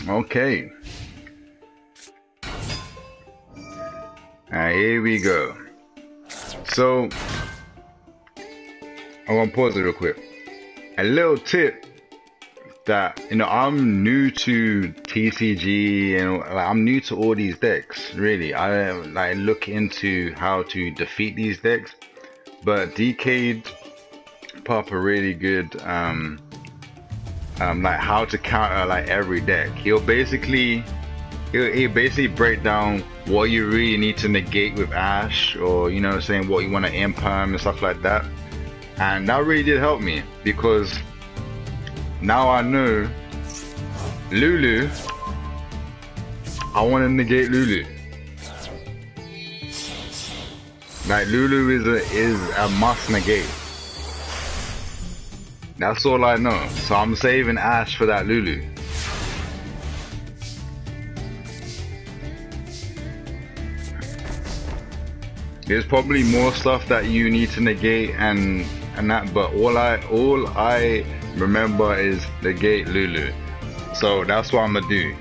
Okay. Alright, here we go. So, I want to pause it real quick. A little tip that, you know, I'm new to TCG and like, I'm new to all these decks, really. I like look into how to defeat these decks, but Decade pop a really good like how to counter like every deck. He'll basically break down what you really need to negate with Ash, or you know, saying what you want to imperm and stuff like that. And that really did help me, because now I know Lulu, I want to negate Lulu. Like Lulu is a must negate. That's all I know. So I'm saving Ash for that Lulu. There's probably more stuff that you need to negate and that, but all I remember is negate Lulu. So that's what I'm gonna do.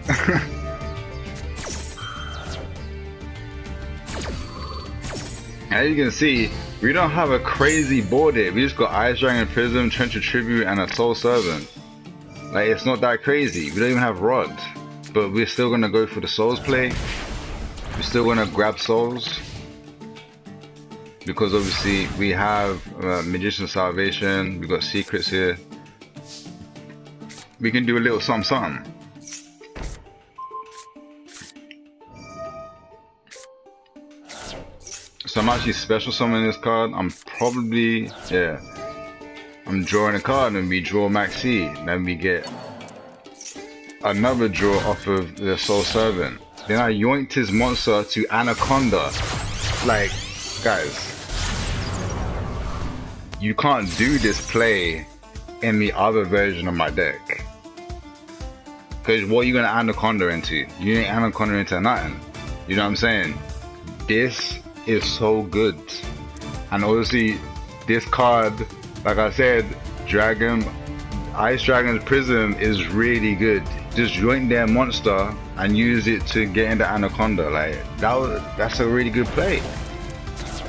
As you can see, we don't have a crazy board here. We just got Ice Dragon, Prism, Trencher Tribute, and a Soul Servant. Like, it's not that crazy. We don't even have Rod, but we're still gonna go for the Souls play. We're still gonna grab Souls, because obviously we have Magician's Salvation, we got Secrets here. We can do a little something. So I'm actually special summoning this card. I'm probably, yeah, I'm drawing a card and we draw Maxi. Then we get another draw off of the Soul Servant. Then I yoinked his monster to Anaconda. Like, guys, you can't do this play in the other version of my deck. Because what are you going to Anaconda into? You ain't Anaconda into nothing. You know what I'm saying? This is so good. And obviously, this card, like I said, Ice Dragon's Prism is really good. Just join their monster and use it to get into Anaconda. Like, that's a really good play.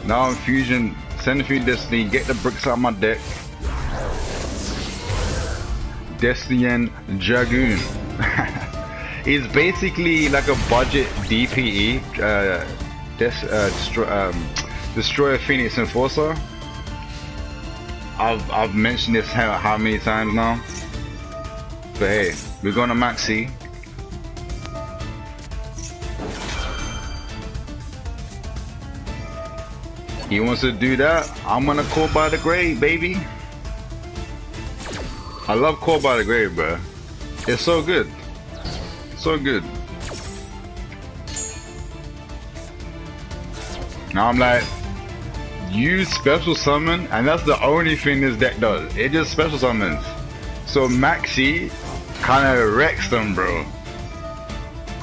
Now I'm Fusion, send Fusion Destiny, get the bricks out of my deck. Destiny and Dragoon. It's basically like a budget DPE, Destroyer Phoenix Enforcer. I've mentioned this how many times now, but hey, we're going to Maxi. He wants to do that. I'm gonna Call by the Grave, baby. I love Call by the Grave, bro. It's so good. So good. Now I'm like, use special summon, and that's the only thing this deck does. It just special summons. So Maxi kind of wrecks them, bro.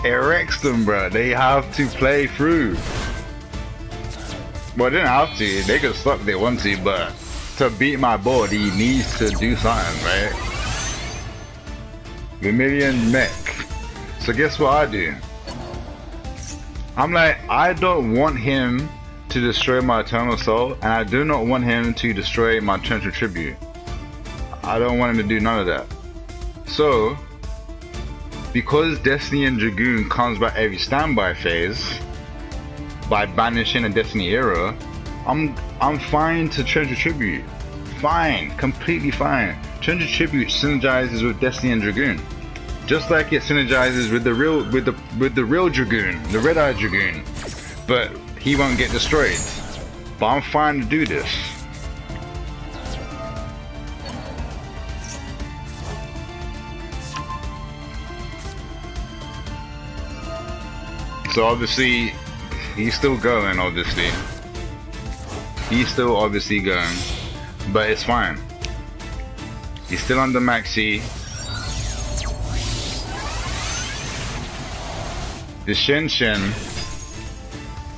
It wrecks them, bro. They have to play through. Well, they didn't have to. They could stop if they want to, but to beat my board, he needs to do something, right? Vermilion Mech. So guess what I do? I'm like, I don't want him to destroy my Eternal Soul, and I do not want him to destroy my Trencher Tribute. I don't want him to do none of that. So, because Destiny and Dragoon comes back every standby phase, by banishing a Destiny era, I'm fine to Trencher Tribute. Fine, completely fine. Trencher Tribute synergizes with Destiny and Dragoon, just like it synergizes with the real Dragoon, the Red Eye Dragoon. But he won't get destroyed. But I'm fine to do this. So obviously, he's still going, obviously. He's still obviously going. But it's fine. He's still under Maxi. The Shen Shen.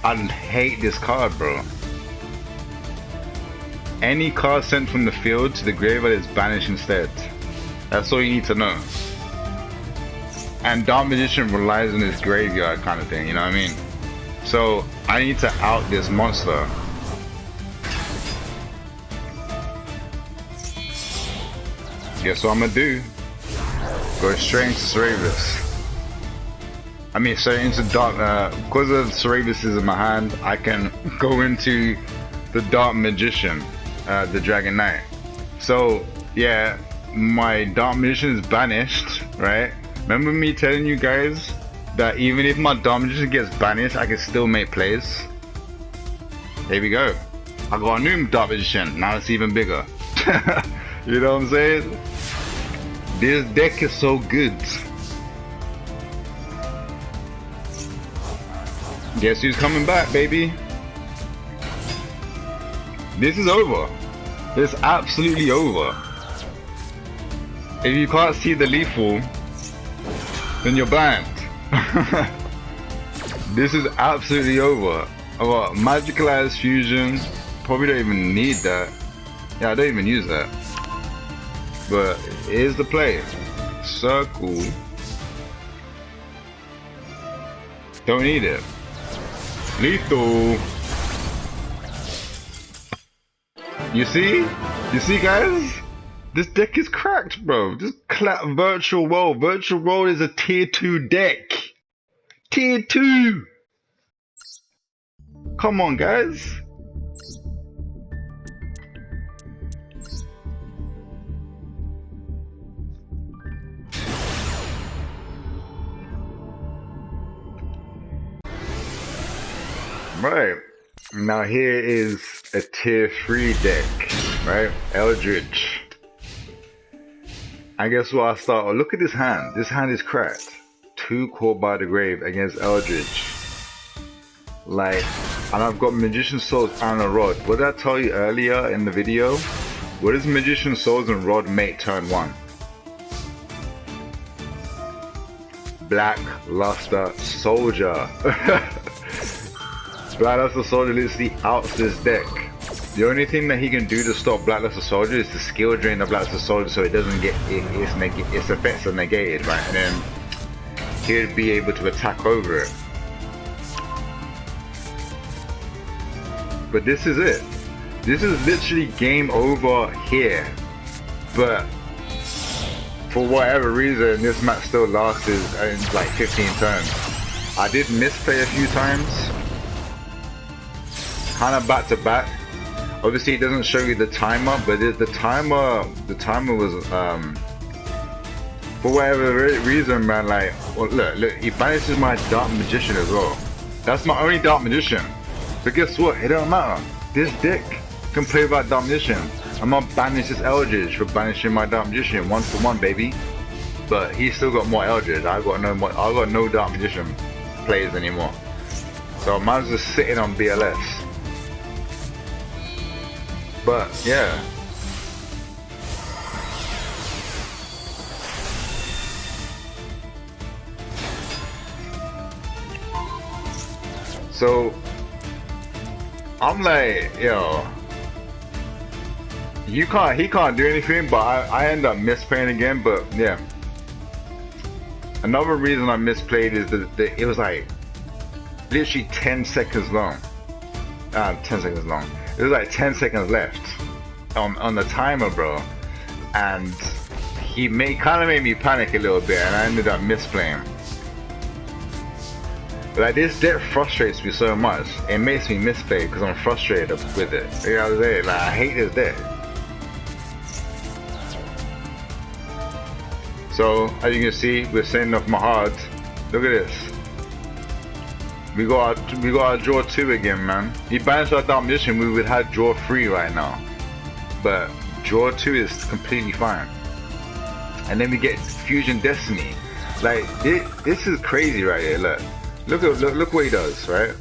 I hate this card, bro. Any card sent from the field to the graveyard is banished instead. That's all you need to know. And Dark Magician relies on his graveyard kind of thing, you know what I mean? So I need to out this monster. Guess what I'm gonna do? Go straight into Ceravis. I mean, straight into Dark. Because of Ceravis is in my hand, I can go into the Dark Magician, the Dragon Knight. So yeah, my Dark Magician is banished, right? Remember me telling you guys that even if my Dark Magician gets banished, I can still make plays? Here we go. I got a new Dark Magician. Now it's even bigger. You know what I'm saying? This deck is so good. Guess who's coming back, baby? This is over. It's absolutely over. If you can't see the lethal, then you're banned. This is absolutely over. I got Magicalized Fusion. Probably don't even need that. Yeah, I don't even use that. But here's the play. Circle. Don't need it. Lethal. You see? You see, guys? This deck is cracked, bro. Just clap Virtual World. Virtual World is a tier 2 deck. Tier 2. Come on, guys. Right. Now here is a tier 3 deck, right? Eldritch. I guess what I start. Oh, look at this hand. This hand is cracked. 2 Caught by the Grave against Eldritch. Like, and I've got Magician Souls and a Rod. What did I tell you earlier in the video? What does Magician Souls and Rod make turn 1? Black Luster Soldier. Black Luster Soldier literally outs this deck. The only thing that he can do to stop Black Luster Soldier is to skill drain the Black Luster Soldier so it doesn't get its effects are negated, right? And then he'd be able to attack over it. But this is it. This is literally game over here. But for whatever reason, this match still lasted in like 15 turns. I did misplay a few times. Kind of back to back. Obviously it doesn't show you the timer, but the timer was for whatever reason, man. Like, well, look, he banishes my Dark Magician as well. That's my only Dark Magician. But guess what? It don't matter. This deck can play without Dark Magician. I'm gonna banish this Eldritch for banishing my Dark Magician 1-for-1, baby. But he's still got more Eldritch. I got no Dark Magician plays anymore. So mine's just sitting on BLS. But yeah. So I'm like, yo, he can't do anything, but I end up misplaying again. But yeah, another reason I misplayed is that it was like literally 10 seconds long. 10 seconds long. It was like 10 seconds left on the timer, bro, and he kind of made me panic a little bit, and I ended up misplaying. Like, this deck frustrates me so much. It makes me misplay because I'm frustrated with it. You know what I'm saying? Like, I hate this deck. So as you can see, we're sending off my heart. Look at this. We got our draw 2 again, man. He banished our Dark Magician, we would have draw 3 right now. But draw 2 is completely fine. And then we get Fusion Destiny. Like, this is crazy right here. Look what he does, right?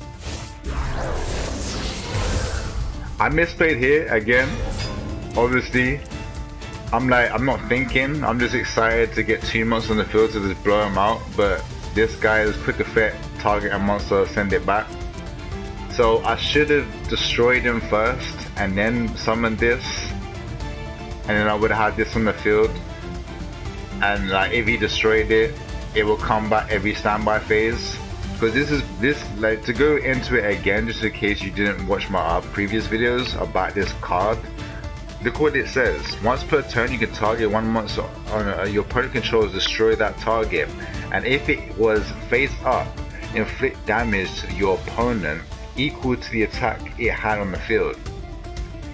I misplayed here again. Obviously, I'm not thinking. I'm just excited to get 2 monsters on the field to just blow him out. But this guy is quick effect. Target a monster, send it back. So I should have destroyed him first and then summoned this, and then I would have had this on the field, and like if he destroyed it, it will come back every standby phase. Because this like, to go into it again, just in case you didn't watch my previous videos about this card. Look what it says. Once per turn, you can target one monster on your opponent controls, destroy that target, and if it was face up, inflict damage to your opponent equal to the attack it had on the field.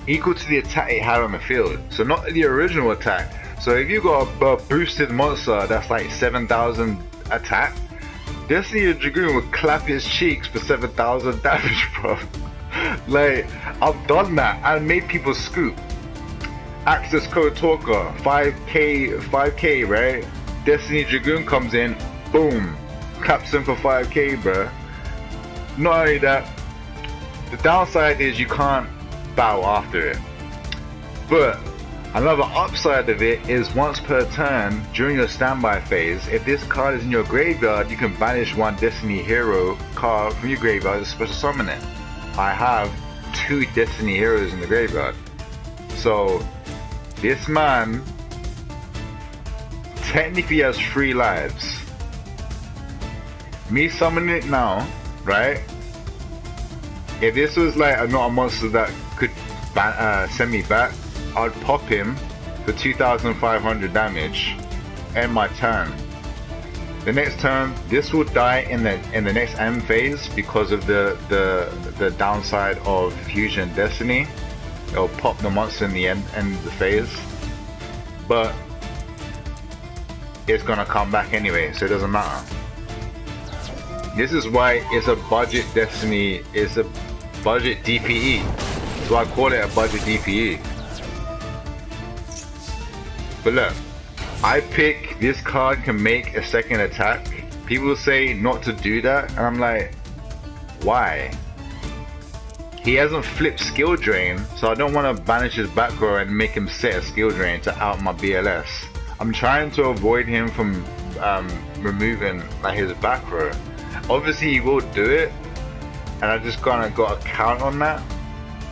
Equal to the attack it had on the field. So not the original attack. So if you got a boosted monster that's like 7,000 attack, Destiny Dragoon would clap his cheeks for 7,000 damage, bro. Like, I've done that and made people scoop. Access code talker, 5k, right? Destiny Dragoon comes in, boom, claps him for 5k, bro. Not only that, the downside is you can't bow after it. But another upside of it is once per turn during your standby phase, if this card is in your graveyard, you can banish one Destiny Hero card from your graveyard and special summon it. I have 2 Destiny Heroes in the graveyard. So this man technically has 3 lives. Me summoning it now, right? If this was like not a monster that could send me back, I'd pop him for 2,500 damage, end my turn. The next turn, this will die in the next end phase because of the downside of Fusion Destiny. It'll pop the monster in the end of the phase, but it's gonna come back anyway, so it doesn't matter. This is why it's a budget Destiny. It's a budget DPE. So I call it a budget DPE. But look, I pick this card can make a second attack. People say not to do that, and I'm like, why? He hasn't flipped skill drain, so I don't want to banish his back row and make him set a skill drain to out my BLS. I'm trying to avoid him from removing like his back row. Obviously he will do it, and I just kind of got a count on that.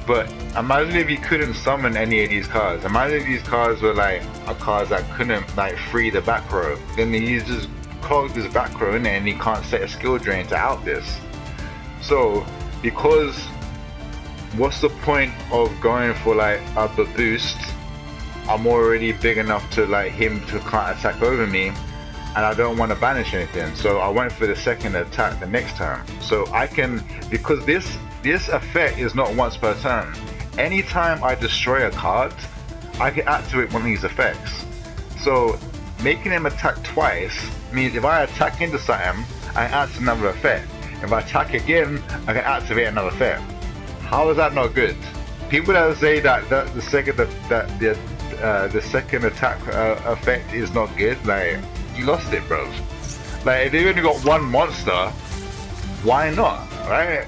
But imagine if he couldn't summon any of these cards. Imagine if these cards were like cards that couldn't like free the back row. Then he just clogged his back row in there and he can't set a skill drain to out this. So because what's the point of going for like a boost? I'm already big enough to like him to can't attack over me, and I don't want to banish anything. So I went for the second attack the next turn. So I can, because this effect is not once per turn. Anytime I destroy a card, I can activate one of these effects. So making him attack twice means if I attack into something, I activate another effect. If I attack again, I can activate another effect. How is that not good? People that say that the second attack effect is not good, like, you lost it, bro. Like, if they only got one monster, why not, right?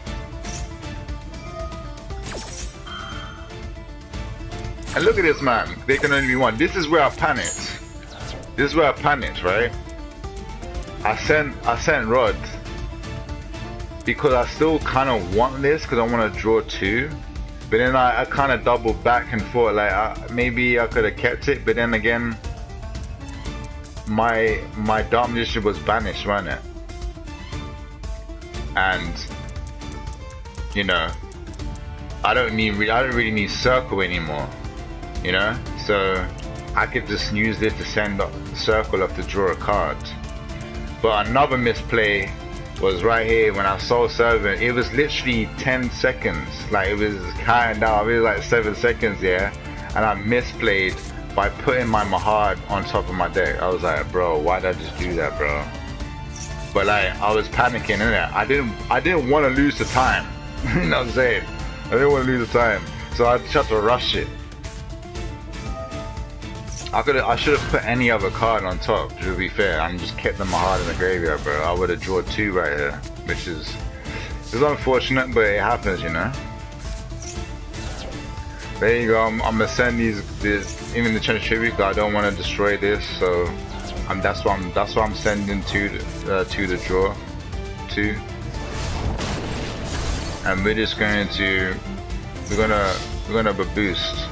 And look at this, man. They can only be one. This is where I panicked. This is where I panicked, right? I sent Rod because I still kind of want this because I want to draw 2. But then I kind of doubled back and forth, like maybe I could have kept it, but then again, my Dark Magician was banished, wasn't it? And you know, I don't really need Circle anymore, you know. So I could just use this to send Circle up to draw a card. But another misplay was right here when I saw Servant. It was literally 10 seconds, like it was counting down. It was like 7 seconds, yeah, and I misplayed by putting my Mahad on top of my deck. I was like, bro, why did I just do that, bro? But like, I was panicking in it. I didn't want to lose the time. You know what I'm saying? I didn't want to lose the time, so I just had to rush it. I should have put any other card on top, to be fair, and just kept the Mahad in the graveyard, bro. I would have drawn 2 right here, which is unfortunate, but it happens, you know. There you go. I'm gonna send this even the Challenge Tribute. I don't want to destroy this, so that's why I'm sending 2 to the draw 2, and we're just going to we're gonna boost.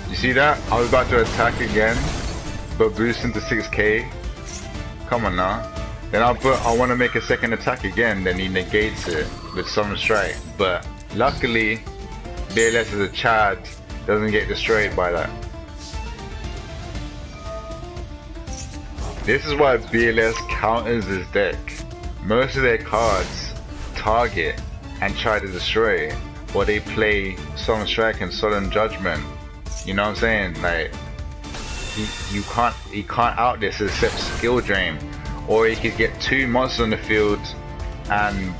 You see that? I was about to attack again, but boost into 6k. Come on now. Then I want to make a second attack again, then he negates it with Summon Strike. But luckily, BLS as a Chad doesn't get destroyed by that. This is why BLS counters his deck. Most of their cards target and try to destroy, or they play Summon Strike and Solemn Judgment. You know what I'm saying? Like, he can't out this except skill drain, or he could get 2 monsters on the field and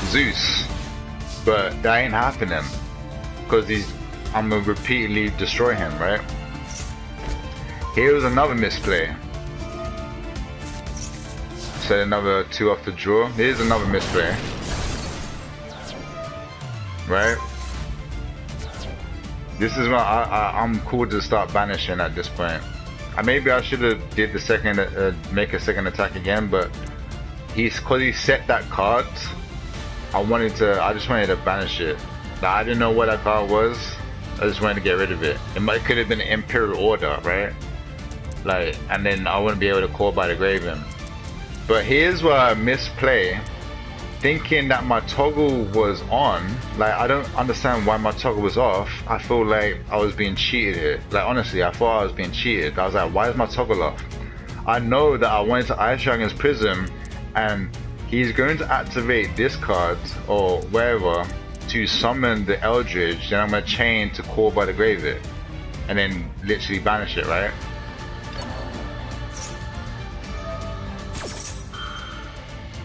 Zeus, but that ain't happening because I'm gonna repeatedly destroy him, right? Here's another misplay. Set another 2 off the draw. Here's another misplay, right? This is when I'm cool to start banishing at this point. Maybe I should have did the second, make a second attack again, but cause he set that card. I just wanted to banish it. Like, I didn't know what that card was. I just wanted to get rid of it. It could have been an Imperial Order, right? Like, and then I wouldn't be able to call by the grave him. But here's where I misplay, thinking that my toggle was on. Like, I don't understand why my toggle was off. I feel like I was being cheated here. Like, honestly, I thought I was being cheated. I was like, why is my toggle off? I know that I went to Ice Dragon's Prism and he's going to activate this card or wherever to summon the Eldritch, then I'm going to chain to call by the grave it and then literally banish it, right?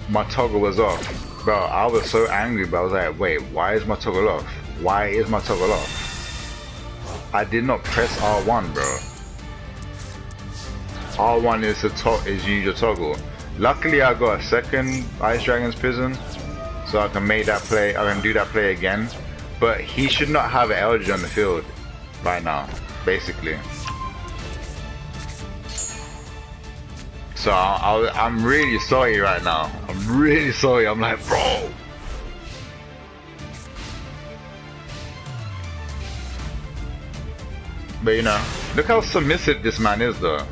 My toggle was off. Bro, I was so angry, but I was like, wait, why is my toggle off? Why is my toggle off? I did not press R1, bro. R1 is use your toggle. Luckily, I got a second Ice Dragon's Prison, so I can make that play. I can do that play again. But he should not have an Eldritch on the field right now, basically. So I'm really sorry right now. I'm really sorry. I'm like, bro. But you know, look how submissive this man is though.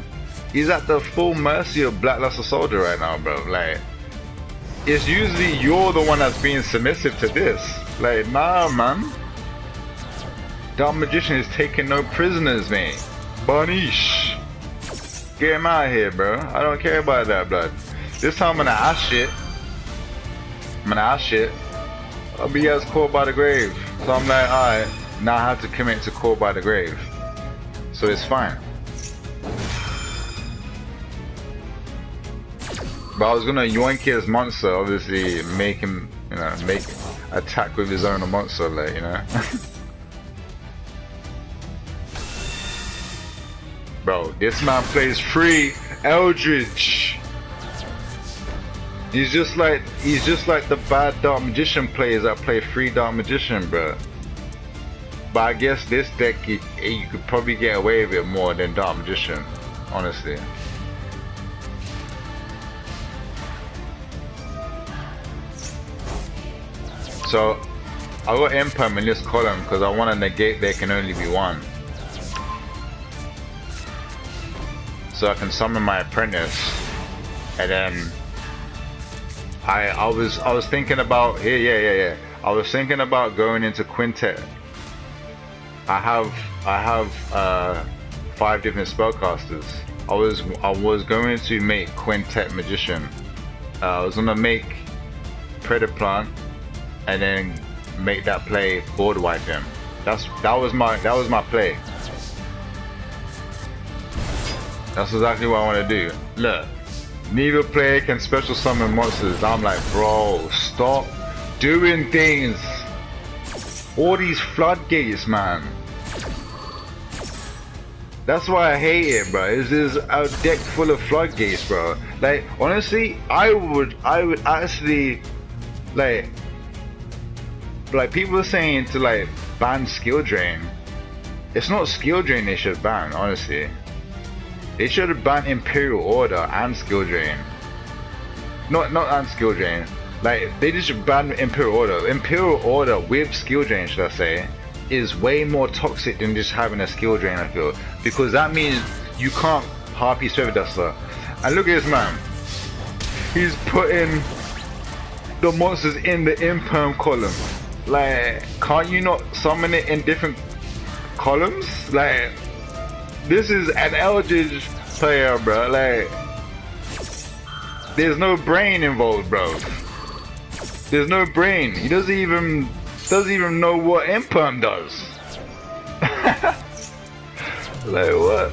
He's at the full mercy of Blackluster Soldier right now, bro. Like, it's usually you're the one that's being submissive to this. Like, nah, man. Dark Magician is taking no prisoners, mate. Banish. Get him out of here, bro. I don't care about that, blood. This time I'm gonna ass shit. I'll be as caught by the grave. So I'm like, alright, now I have to commit to caught by the grave. So it's fine. But I was gonna yoink his monster, obviously make him, you know, make attack with his own monster, like, you know. Bro, this man plays free Eldritch. He's just like the bad Dark Magician players that play free Dark Magician, bro. But I guess this deck you could probably get away with it more than Dark Magician, honestly. So I got Imperm in this column because I want to negate there can only be one. So I can summon my apprentice, and then I was thinking about I was thinking about going into quintet. I have 5 different spellcasters. I was going to make quintet magician. I was gonna make Predaplant and then make that play board wipe him. That was my play. That's exactly what I want to do. Look, neither player can special summon monsters. I'm like, bro, stop doing things. All these floodgates, man. That's why I hate it, bro. It's just a deck full of floodgates, bro. Like, honestly, I would actually, like people are saying to like ban skill drain. It's not skill drain they should ban, honestly. They should have banned Imperial Order and Skill Drain. Not and Skill Drain. Like, they just banned Imperial Order. Imperial Order with Skill Drain, should I say, is way more toxic than just having a Skill Drain, I feel. Because that means you can't Harpy Swift Duster. And look at this man. He's putting the monsters in the imperm column. Like, can't you not summon it in different columns? Like, this is an Eldritch player, bro. Like, there's no brain involved, bro. There's no brain. He doesn't even know what imperm does. Like, what?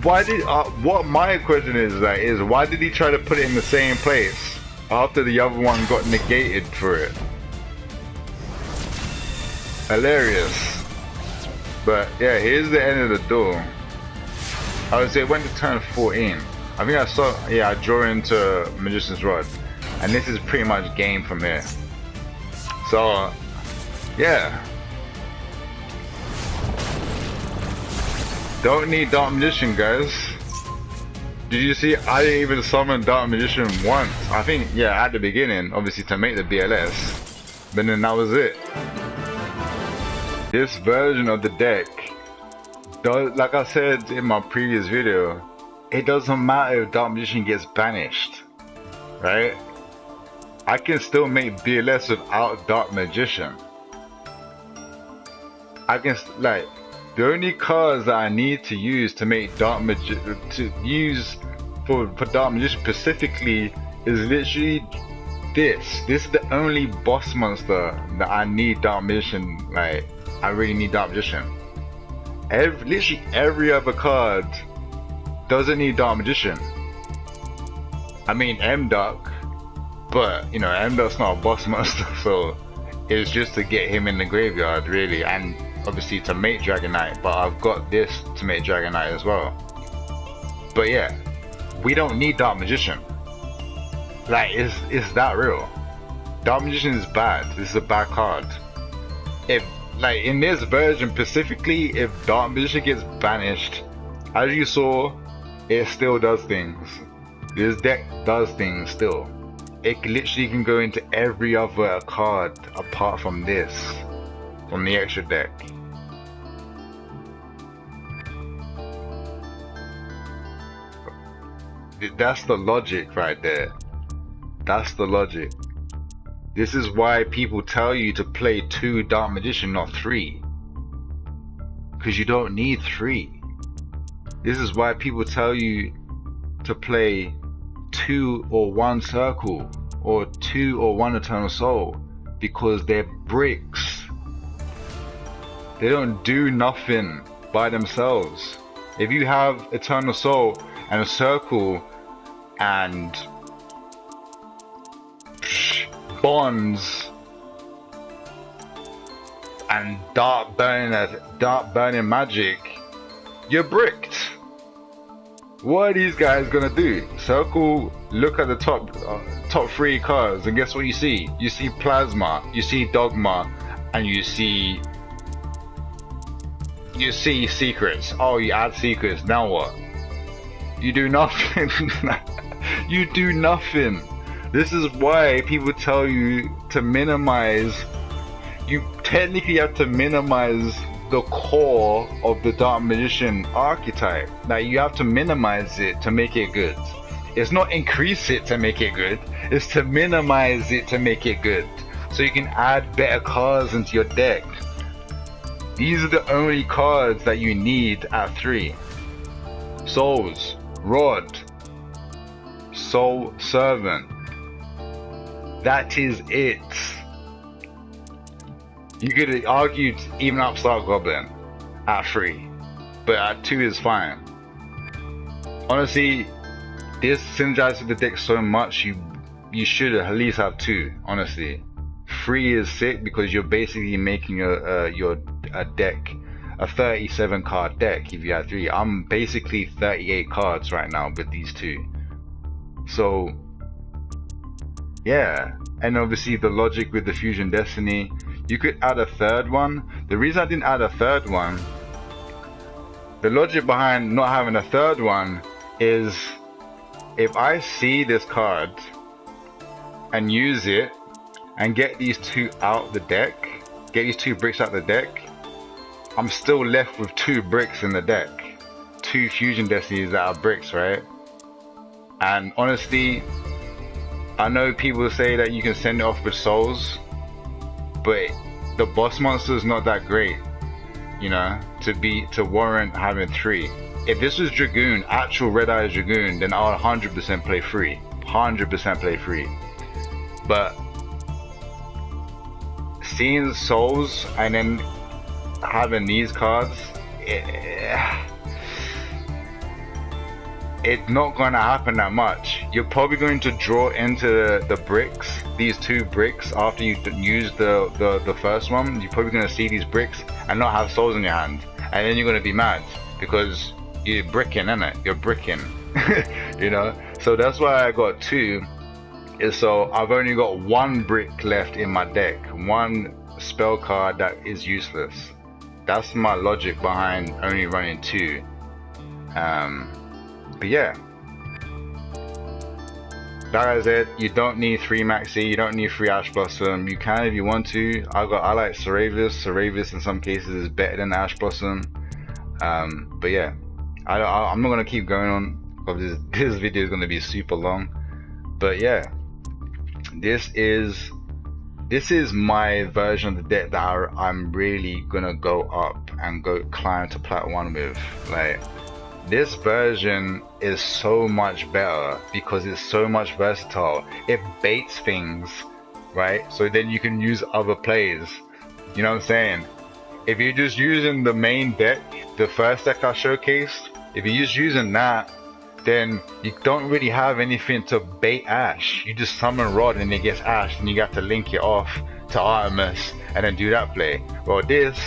Why did what my question is why did he try to put it in the same place after the other one got negated for it? Hilarious. But yeah, here's the end of the duel. I would say it went to turn 14. I think I draw into Magician's Rod, and this is pretty much game from here. So yeah, don't need Dark Magician, guys. Did you see? I didn't even summon Dark Magician once. I think, yeah, at the beginning, obviously to make the BLS, but then that was it. This version of the deck does, like I said in my previous video, it doesn't matter if Dark Magician gets banished, right? I can still make BLS without Dark Magician. I can, like, the only cards that I need to use to make Dark Magician, to use for Dark Magician specifically, is literally this. This is the only boss monster that I need Dark Magician, like, I really need Dark Magician. Literally every other card doesn't need Dark Magician. I mean M-Duck, but you know, M-Duck's not a boss monster, so it's just to get him in the graveyard really, and obviously to make Dragonite, but I've got this to make Dragonite as well. But yeah, we don't need Dark Magician. Like, it's that real. Dark Magician is bad. This is a bad card. If, like, in this version specifically, if Dark Magician gets banished, as you saw, it still does things. This deck does things still. It literally can go into every other card apart from this, from the extra deck. That's the logic right there. That's the logic. This is why people tell you to play 2 Dark Magician, not 3. Because you don't need 3. This is why people tell you to play 2 or 1 Circle, or 2 or 1 Eternal Soul, because they're bricks. They don't do nothing by themselves. If you have Eternal Soul and a Circle and Bonds and Dark Burning Magic, you're bricked. What are these guys gonna do? Circle, look at the top 3 cards, and guess what you see? You see Plasma, you see Dogma, and you see Secrets. Oh, you add Secrets, now what? You do nothing. You do nothing. This is why people tell you to minimize. You technically have to minimize the core of the Dark Magician archetype. Like, you have to minimize it to make it good. It's not increase it to make it good, it's to minimize it to make it good, so you can add better cards into your deck. These are the only cards that you need at 3. Souls, Rod, Soul Servant. That is it. You could argue even Upstart Goblin at 3, but at 2 is fine. Honestly, this synergizes the deck so much, you should at least have 2. Honestly, 3 is sick because you're basically making your deck a 37 card deck. If you have 3, I'm basically 38 cards right now with these 2. So yeah, and obviously the logic with the Fusion Destiny. You could add a 3rd one. The reason I didn't add a 3rd one, the logic behind not having a 3rd one is, if I see this card and use it and get these 2 out the deck, get these 2 bricks out the deck, I'm still left with 2 bricks in the deck. 2 fusion destinies that are bricks, right? And honestly, I know people say that you can send it off with souls, but the boss monster is not that great, you know, to warrant having 3. If this was Dragoon, actual Red Eyes Dragoon, then I'll 100% play free. 100% play free. But seeing souls and then having these cards, it's not gonna happen that much. You're probably going to draw into the bricks, these 2 bricks, after you use the first one. You're probably gonna see these bricks and not have souls in your hand, and then you're gonna be mad because you're bricking, innit? You're bricking, you know. So that's why I got 2. Is so I've only got 1 brick left in my deck, 1 spell card that is useless. That's my logic behind only running 2. But yeah, like I said, you don't need 3 Maxi, you don't need 3 Ash Blossom. You can if you want to. I like Saravis. Saravis in some cases is better than Ash Blossom. But yeah, I'm not gonna keep going on because this video is gonna be super long. But yeah, this is my version of the deck that I'm really gonna go up and go climb to Plat 1 with. Like, this version is so much better because it's so much versatile. It baits things, right? So then you can use other plays. You know what I'm saying? If you're just using the main deck, the first deck I showcased, if you're just using that, then you don't really have anything to bait Ash. You just summon Rod and it gets Ash, and you got to link it off to Artemis and then do that play. Well, this,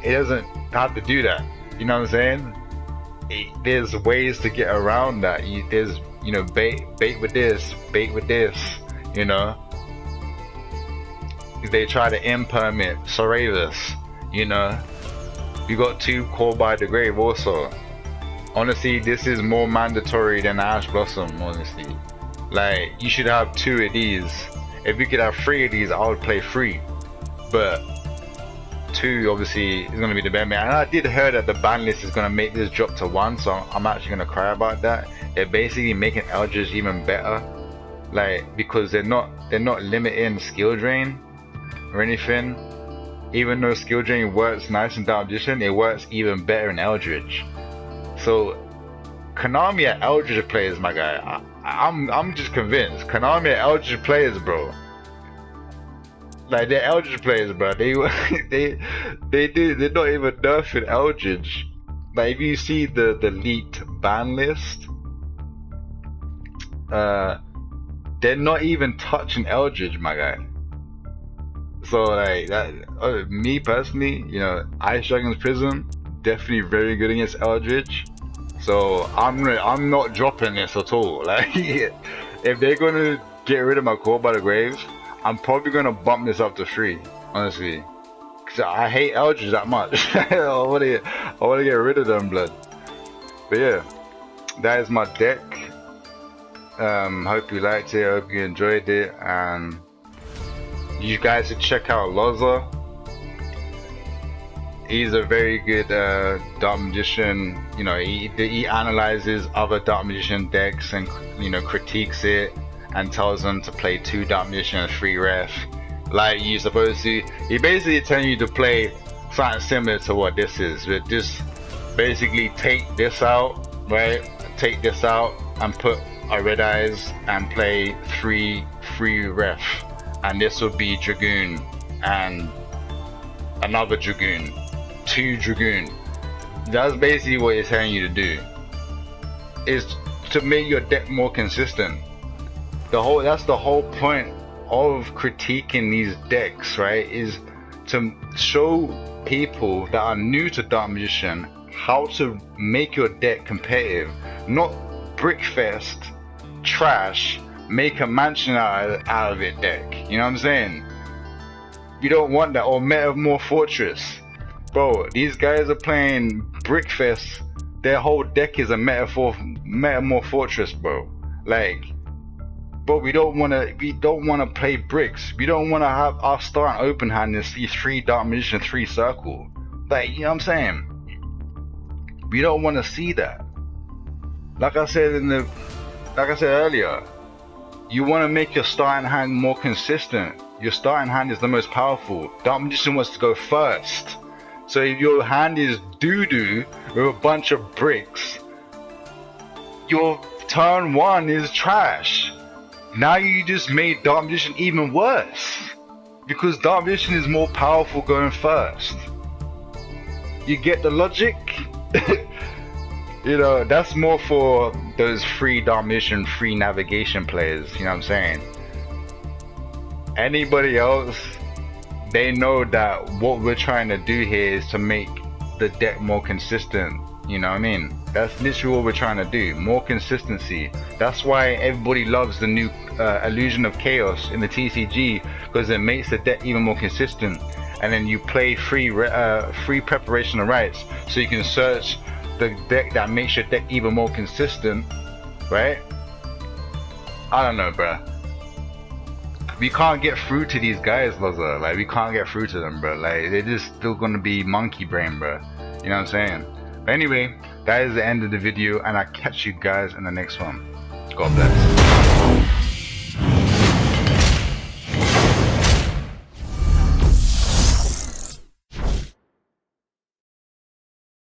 it doesn't have to do that. You know what I'm saying? There's ways to get around that. There's, you know, bait with this, you know. They try to impermit Saravis, you know. You got 2 Called by the Grave also. Honestly, this is more mandatory than Ash Blossom, honestly. Like, you should have 2 of these. If you could have 3 of these, I would play 3. But 2 obviously is going to be the bare minimum. And I did hear that the ban list is going to make this drop to 1, so I'm actually going to cry about that. They're basically making Eldritch even better, like, because they're not limiting skill drain or anything. Even though skill drain works nice in Dark Magician, it works even better in Eldritch. So Konami are Eldritch players, my guy. I'm just convinced. Konami are Eldritch players, bro. Like, they're Eldritch players, bro. They're not even nerfing Eldritch. Like, if you see the leaked ban list, they're not even touching Eldritch, my guy. So like that, me personally, you know, Ice Dragon's Prism definitely very good against Eldritch. So I'm not dropping this at all. Like, if they're gonna get rid of my Call by the Grave, I'm probably gonna bump this up to 3, honestly, because I hate Eldritch that much. I wanna get rid of them, blood. But yeah, that is my deck. Hope you liked it. Hope you enjoyed it, and you guys should check out Loza. He's a very good Dark Magician. You know, he analyzes other Dark Magician decks and, you know, critiques it and tells them to play 2 Dark Magician and 3 Ref like you're supposed to. He basically telling you to play something similar to what this is, but just basically take this out, right? Take this out and put a Red Eyes and play 3 Ref, and this will be Dragoon and another Dragoon, 2 Dragoon. That's basically what he's telling you to do, is to make your deck more consistent. That's the whole point of critiquing these decks, right? Is to show people that are new to Dark Magician how to make your deck competitive, not brickfest trash, make a mansion out of it deck. You know what I'm saying? You don't want that. Or Metamorph Fortress, bro. These guys are playing brickfest. Their whole deck is a Metamorph Fortress, bro. Like, but we don't want to play bricks. We don't want to have our start and open hand and see 3 Dark Magician, 3 Circle. Like, you know what I'm saying? We don't want to see that. Like I said earlier, you want to make your starting hand more consistent. Your starting hand is the most powerful. Dark Magician wants to go first. So if your hand is doo-doo with a bunch of bricks, your turn 1 is trash. Now you just made Dark Magician even worse, because Dark Magician is more powerful going first. You get the logic? You know, that's more for those free Dark Magician, free navigation players, you know what I'm saying? Anybody else, they know that what we're trying to do here is to make the deck more consistent, you know what I mean? That's literally what we're trying to do, more consistency. That's why everybody loves the new Illusion of Chaos in the TCG, because it makes the deck even more consistent. And then you play free preparation of rights, so you can search the deck that makes your deck even more consistent, right? I don't know, bruh. We can't get through to these guys, Loza. Like, we can't get through to them, bro. Like, they're just still gonna be monkey brain, bro. You know what I'm saying? But anyway, that is the end of the video, and I'll catch you guys in the next one. God bless.